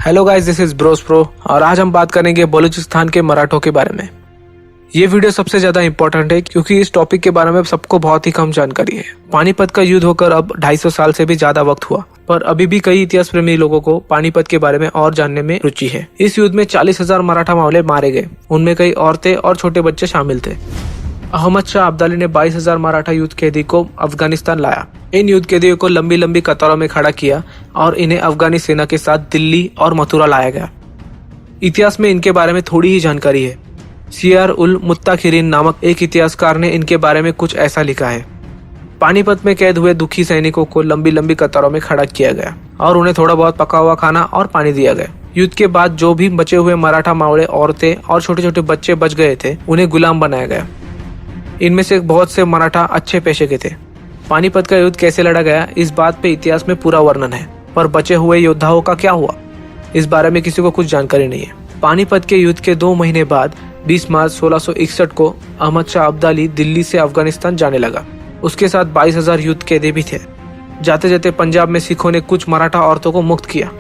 Hello guys, this is Bros pro और आज हम बात करेंगे बलूचिस्तान के मराठों के बारे में। ये वीडियो सबसे ज्यादा इंपॉर्टेंट है क्योंकि इस टॉपिक के बारे में सबको बहुत ही कम जानकारी है। पानीपत का युद्ध होकर अब 250 साल से भी ज्यादा वक्त हुआ, पर अभी भी कई इतिहास प्रेमी लोगों को पानीपत के बारे में और जानने में रुचि है। इस युद्ध में 40,000 मराठा मावले मारे गए, उनमें कई औरतें और छोटे बच्चे शामिल थे। अहमद शाह अब्दाली ने 22,000 मराठा युद्ध कैदी को अफगानिस्तान लाया। इन युद्ध कैदियों को लंबी लंबी कतारों में खड़ा किया और इन्हें अफगानी सेना के साथ दिल्ली और मथुरा लाया गया। इतिहास में इनके बारे में थोड़ी ही जानकारी है। सियार उल मुत्ताखिरीन नामक एक इतिहासकार ने इनके बारे में कुछ ऐसा लिखा है। पानीपत में कैद हुए दुखी सैनिकों को लंबी लंबी कतारों में खड़ा किया गया और उन्हें थोड़ा बहुत पका हुआ खाना और पानी दिया गया। युद्ध के बाद जो भी बचे हुए मराठा मावड़े, औरतें और छोटे छोटे बच्चे बच गए थे, उन्हें गुलाम बनाया गया। इनमें से बहुत से मराठा अच्छे पेशे के थे। पानीपत का युद्ध कैसे लड़ा गया, इस बात पे इतिहास में पूरा वर्णन है, पर बचे हुए योद्धाओं का क्या हुआ, इस बारे में किसी को कुछ जानकारी नहीं है। पानीपत के युद्ध के 2 महीने बाद 20 मार्च 1661 को अहमद शाह अब्दाली दिल्ली से अफगानिस्तान जाने लगा। उसके साथ 22,000 युद्ध कैदी भी थे। जाते जाते पंजाब में सिखों ने कुछ मराठा औरतों को मुक्त किया।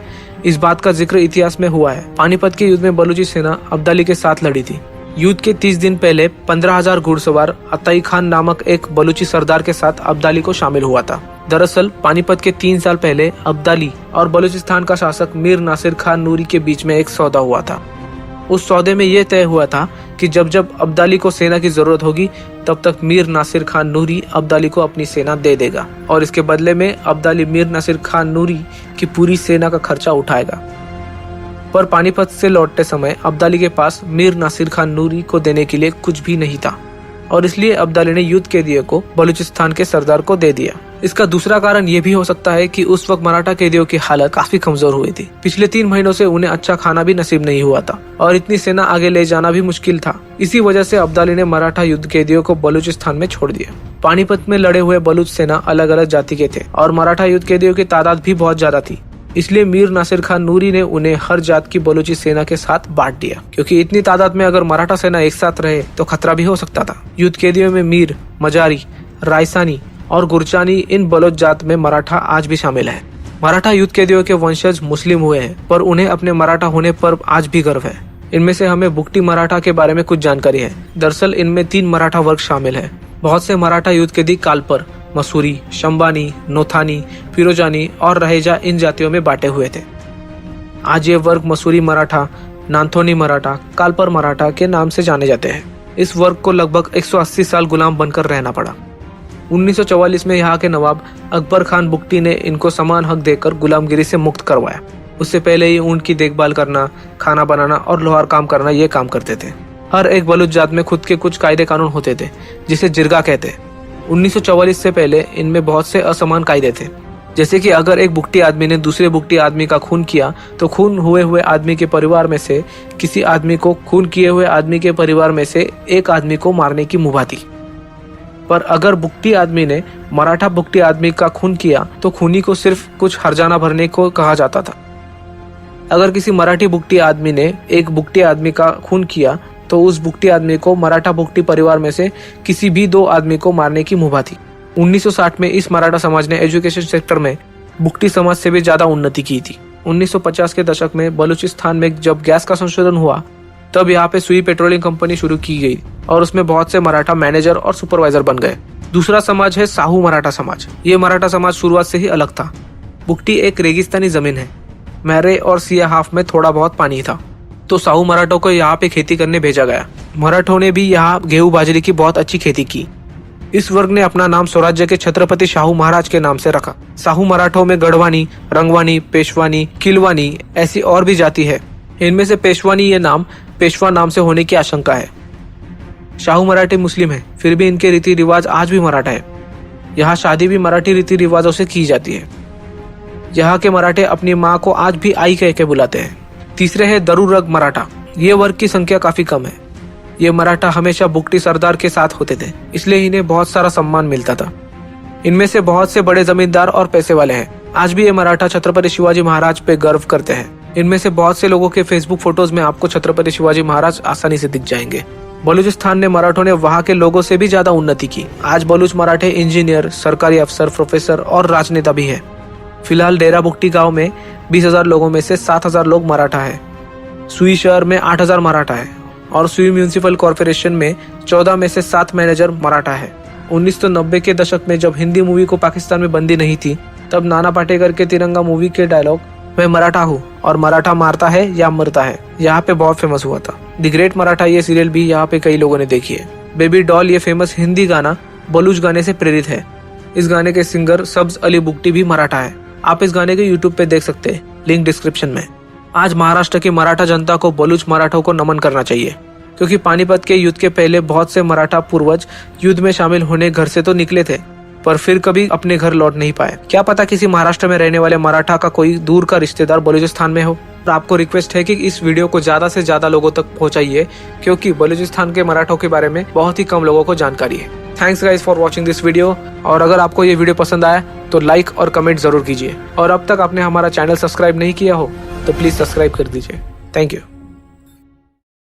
इस बात का जिक्र इतिहास में हुआ है। पानीपत के युद्ध में बलूची सेना अब्दाली के साथ लड़ी थी। युद्ध के 30 दिन पहले 15,000 घुड़सवार अताई खान नामक एक बलूची सरदार के साथ अब्दाली को शामिल हुआ था। दरअसल पानीपत के 3 साल पहले अब्दाली और बलूचिस्तान का शासक मीर नासिर खान नूरी के बीच में एक सौदा हुआ था। उस सौदे में यह तय हुआ था कि जब जब अब्दाली को सेना की जरूरत होगी, तब तक मीर नासिर खान नूरी अब्दाली को अपनी सेना दे देगा और इसके बदले में अब्दाली मीर नासिर खान नूरी की पूरी सेना का खर्चा उठाएगा। पर पानीपत से लौटते समय अब्दाली के पास मीर नासिर खान नूरी को देने के लिए कुछ भी नहीं था और इसलिए अब्दाली ने युद्ध कैदियों को बलूचिस्तान के सरदार को दे दिया। इसका दूसरा कारण यह भी हो सकता है कि उस वक्त मराठा कैदियों की हालत काफी कमजोर हुई थी। पिछले 3 महीनों से उन्हें अच्छा खाना भी नसीब नहीं हुआ था और इतनी सेना आगे ले जाना भी मुश्किल था। इसी वजह से अब्दाली ने मराठा युद्ध कैदियों को बलूचिस्तान में छोड़ दिया। पानीपत में लड़े हुए बलूच सेना अलग अलग जाति के थे और मराठा युद्ध कैदियों की तादाद भी बहुत ज्यादा थी। इसलिए मीर नासिर खान नूरी ने उन्हें हर जात की बलूची सेना के साथ बांट दिया, क्योंकि इतनी तादाद में अगर मराठा सेना एक साथ रहे तो खतरा भी हो सकता था। युद्ध कैदियों में मीर, मजारी, रायसानी और गुरचानी, इन बलोच जात में मराठा आज भी शामिल है। मराठा युद्ध कैदियों के वंशज मुस्लिम हुए हैं, पर उन्हें अपने मराठा होने पर आज भी गर्व है। इनमें से हमें बुकटी मराठा के बारे में कुछ जानकारी है। दरअसल इनमें 3 मराठा वर्ग शामिल है। बहुत से मराठा युद्ध कैदी कालपर, मसूरी, शंबानी, नोथानी, फिरोजानी और रहेजा इन जातियों में बांटे हुए थे। आज ये वर्ग मसूरी मराठा, नांथोनी मराठा, कालपर मराठा के नाम से जाने जाते हैं। इस वर्ग को लगभग 180 साल गुलाम बनकर रहना पड़ा। 1944 में यहाँ के नवाब अकबर खान बुकटी ने इनको समान हक देकर गुलामगिरी से मुक्त करवाया। उससे पहले ही ऊंट की देखभाल करना, खाना बनाना और लोहार काम करना ये काम करते थे। हर एक बलूच जात में खुद के कुछ कायदे कानून होते थे, जिसे जिरगा कहते हैं। 1944 से पहले इनमें बहुत से असमान कायदे थे, जैसे कि अगर एक बुकटी आदमी ने दूसरे बुकटी आदमी का खून किया तो खून हुए आदमी के परिवार में से किसी आदमी को खून किए हुए आदमी के परिवार में से एक आदमी को मारने की मुभा थी। पर अगर बुकटी आदमी ने मराठा बुकटी आदमी का खून किया तो खूनी को सिर्फ कुछ हर्जाना भरने को कहा जाता था। अगर किसी मराठी बुकटी आदमी ने एक बुकटी आदमी का खून किया तो उस बुकटी आदमी को मराठा बुकटी परिवार में से किसी भी 2 आदमी को मारने की मुभा थी। 1960 में इस मराठा समाज ने एजुकेशन सेक्टर में बुकटी समाज से भी ज्यादा उन्नति की थी। 1950 के दशक में बलूचिस्तान में जब गैस का संशोधन हुआ, तब यहाँ पे सुई पेट्रोलियम कंपनी शुरू की गई और उसमें बहुत से मराठा मैनेजर और सुपरवाइजर बन गए। दूसरा समाज है साहू मराठा समाज। ये मराठा समाज शुरुआत से ही अलग था। बुकटी एक रेगिस्तानी जमीन है। मैरे और सिया हाफ में थोड़ा बहुत पानी था, तो साहू मराठों को यहाँ पे खेती करने भेजा गया। मराठों ने भी यहाँ गेहूं बाजरे की बहुत अच्छी खेती की। इस वर्ग ने अपना नाम स्वराज्य के छत्रपति शाहू महाराज के नाम से रखा। साहू मराठों में गढ़वानी, रंगवानी, पेशवानी, किलवानी ऐसी और भी जाति है। इनमें से पेशवानी ये नाम पेशवा नाम से होने की आशंका है। शाहू मराठी मुस्लिम है, फिर भी इनके रीति रिवाज आज भी मराठा है। यहाँ शादी भी मराठी रीति रिवाजों से की जाती है। यहाँ के मराठे अपनी माँ को आज भी आई कह के बुलाते हैं। तीसरे है दरुरग मराठा। ये वर्ग की संख्या काफी कम है। ये मराठा हमेशा बुकटी सरदार के साथ होते थे, इसलिए इन्हें बहुत सारा सम्मान मिलता था। इनमें से बहुत से बड़े जमींदार और पैसे वाले हैं। आज भी ये मराठा छत्रपति शिवाजी महाराज पे गर्व करते हैं। इनमें से बहुत से लोगों के फेसबुक फोटोज में आपको छत्रपति शिवाजी महाराज आसानी से दिख जाएंगे। बलूचिस्तान ने मराठों ने वहाँ के लोगों से भी ज्यादा उन्नति की। आज बलूच मराठे इंजीनियर, सरकारी अफसर, प्रोफेसर और राजनेता भी है। फिलहाल डेरा बुक्टी गांव में 20,000 लोगों में से 7,000 लोग मराठा है। सुई शहर में 8,000 मराठा है और सुई म्यूनिसिपल कॉरपोरेशन में 14 में से 7 मैनेजर मराठा है। 1990 के दशक में जब हिंदी मूवी को पाकिस्तान में बंदी नहीं थी, तब नाना पाटेकर के तिरंगा मूवी के डायलॉग मैं मराठा हूँ और मराठा मारता है या मरता है यहाँ पे बहुत फेमस हुआ था। द ग्रेट मराठा ये सीरियल भी यहाँ पे कई लोगों ने देखी है। बेबी डॉल ये फेमस हिंदी गाना बलूच गाने से प्रेरित है। इस गाने के सिंगर सब्ज अली बुक्टी भी मराठा है। आप इस गाने के यूट्यूब पे देख सकते हैं, लिंक डिस्क्रिप्शन में। आज महाराष्ट्र की मराठा जनता को बलूच मराठों को नमन करना चाहिए, क्योंकि पानीपत के युद्ध के पहले बहुत से मराठा पूर्वज युद्ध में शामिल होने घर से तो निकले थे, पर फिर कभी अपने घर लौट नहीं पाए। क्या पता किसी महाराष्ट्र में रहने वाले मराठा का कोई दूर का रिश्तेदार बलूचिस्तान में हो। और आपको रिक्वेस्ट है कि इस वीडियो को ज्यादा से ज्यादा लोगों तक पहुंचाइए, क्योंकि बलूचिस्तान के मराठों के बारे में बहुत ही कम लोगों को जानकारी है। Thanks guys for watching this video. और अगर आपको ये वीडियो पसंद आया तो लाइक और कमेंट जरूर कीजिए। और अब तक आपने हमारा चैनल सब्सक्राइब नहीं किया हो तो प्लीज सब्सक्राइब कर दीजिए। Thank you.